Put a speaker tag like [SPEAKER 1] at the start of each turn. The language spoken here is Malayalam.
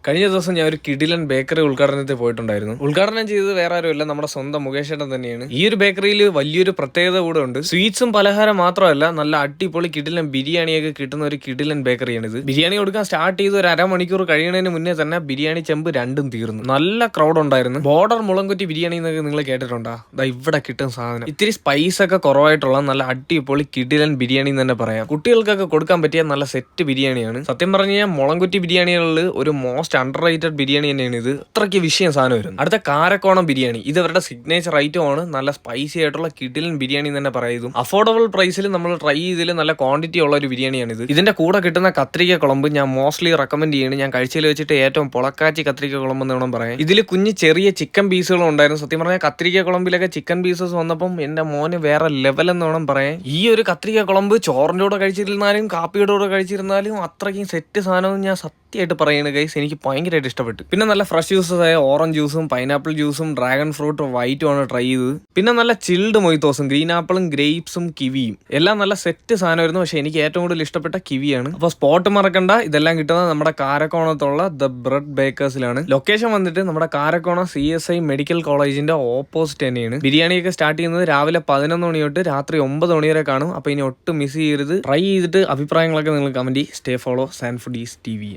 [SPEAKER 1] കഴിഞ്ഞ ദിവസം ഞാൻ ഒരു കിടിലൻ ബേക്കറി ഉദ്ഘാടനത്തിൽ പോയിട്ടുണ്ടായിരുന്നു. ഉദ്ഘാടനം ചെയ്തത് വേറെ ആരുമല്ല, നമ്മുടെ സ്വന്തം മുകേഷ് ഏട്ടൻ തന്നെയാണ്. ഈ ഒരു ബേക്കറിയിൽ വലിയൊരു പ്രത്യേകത കൂടെ ഉണ്ട്. സ്വീറ്റ്സും പലഹാരം മാത്രമല്ല, നല്ല അടിപൊളി കിടിലൻ ബിരിയാണിയൊക്കെ കിട്ടുന്ന ഒരു കിടിലൻ ബേക്കറിയാണിത്. ബിരിയാണി കൊടുക്കാൻ സ്റ്റാർട്ട് ചെയ്ത് ഒരു അരമണിക്കൂർ കഴിയുന്നതിന് മുന്നേ തന്നെ ബിരിയാണി ചെമ്പ് രണ്ടും തീർന്നു. നല്ല ക്രൗഡ് ഉണ്ടായിരുന്നു. ബോർഡർ മുളങ്കുറ്റി ബിരിയാണി എന്നൊക്കെ നിങ്ങൾ കേട്ടിട്ടുണ്ടോ? ഇവിടെ കിട്ടുന്ന സാധനം ഇത്തിരി സ്പൈസ് ഒക്കെ കുറവായിട്ടുള്ള നല്ല അടിപൊളി കിടിലൻ ബിരിയാണി എന്ന് തന്നെ പറയാം. കുട്ടികൾക്കൊക്കെ കൊടുക്കാൻ പറ്റിയ നല്ല സെറ്റ് ബിരിയാണിയാണ്. സത്യം പറഞ്ഞു കഴിഞ്ഞാൽ മുളങ്കുറ്റി ബിരിയാണികളിൽ ഒരു അണ്ടർ റേറ്റഡ് ബിരിയാണി തന്നെയാണ് ഇത്. അത്രയ്ക്ക് വിഷയം സാധനം വരുന്നു. അടുത്ത കാരക്കോണം ബിരിയാണി, ഇത് അവരുടെ സിഗ്നേച്ചർ ഐറ്റം ആണ്. നല്ല സ്പൈസി ആയിട്ടുള്ള കിടിലൻ ബിരിയാണി തന്നെ പറയുന്നു. അഫോർഡബിൾ പ്രൈസിൽ നമ്മൾ ട്രൈ ചെയ്തതിൽ നല്ല ക്വാണ്ടിറ്റി ഉള്ള ഒരു ബിരിയാണിയാണ് ഇത്. ഇതിന്റെ കൂടെ കിട്ടുന്ന കത്രിക കുളമ്പ് ഞാൻ മോസ്റ്റ്ലി റെക്കമെൻഡ് ചെയ്യണം. ഞാൻ കഴിച്ചതിൽ വെച്ചിട്ട് ഏറ്റവും പൊളക്കാച്ചി കത്രിക കുളമ്പ് എന്ന് വേണം പറയാം. ഇതിൽ കുഞ്ഞ് ചെറിയ ചിക്കൻ പീസുകളും ഉണ്ടായിരുന്നു. സത്യം പറഞ്ഞാൽ കത്രിക കുളമ്പിലൊക്കെ ചിക്കൻ പീസസ് വന്നപ്പം എന്റെ മോന് വേറെ ലെവൽ എന്ന് വേണം പറയാം. ഈ ഒരു കത്രിക കുളമ്പ് ചോറിന്റെ കൂടെ കഴിച്ചിരുന്നാലും കാപ്പിയുടെ കൂടെ കഴിച്ചിരുന്നാലും അത്രയ്ക്കും സെറ്റ് സാധനവും ഞാൻ സത്യമായിട്ട് പറയുന്നത് ഗൈസ്. എനിക്ക് ഭയങ്കരമായിട്ട് ഇഷ്ടപ്പെട്ടു. പിന്നെ നല്ല ഫ്രഷ് ജ്യൂസസ് ആയ ഓറഞ്ച് ജ്യൂസും പൈനാപ്പിൾ ജ്യൂസും ഡ്രാഗൺ ഫ്രൂട്ട് വൈറ്റും ആണ് ട്രൈ ചെയ്തത്. പിന്നെ നല്ല ചിൽഡ് മൊയ്ത്തോസും ഗ്രീൻ ആപ്പിളും ഗ്രേപ്സും കിവിയും എല്ലാം നല്ല സെറ്റ് സാധനമായിരുന്നു. പക്ഷെ എനിക്ക് ഏറ്റവും കൂടുതൽ ഇഷ്ടപ്പെട്ട കിവിയാണ്. അപ്പോൾ സ്പോട്ട് മറക്കണ്ട, ഇതെല്ലാം കിട്ടുന്നത് നമ്മുടെ കാരക്കോണത്തുള്ള ദ ബ്രെഡ് ബേക്കേഴ്സിലാണ്. ലൊക്കേഷൻ വന്നിട്ട് നമ്മുടെ കാരക്കോണം CSI മെഡിക്കൽ കോളേജിന്റെ ഓപ്പോസിറ്റ് തന്നെയാണ്. ബിരിയാണിയൊക്കെ സ്റ്റാർട്ട് ചെയ്യുന്നത് രാവിലെ 11 മണി തൊട്ട് രാത്രി 9 മണി വരെ കാണും. അപ്പോൾ ഇനി ഒട്ടും മിസ് ചെയ്യരുത്. ട്രൈ ചെയ്തിട്ട് അഭിപ്രായങ്ങളൊക്കെ നിങ്ങൾ കമന്റ്. സ്റ്റേ ഫോളോ സാൻഫുഡീസ് TV.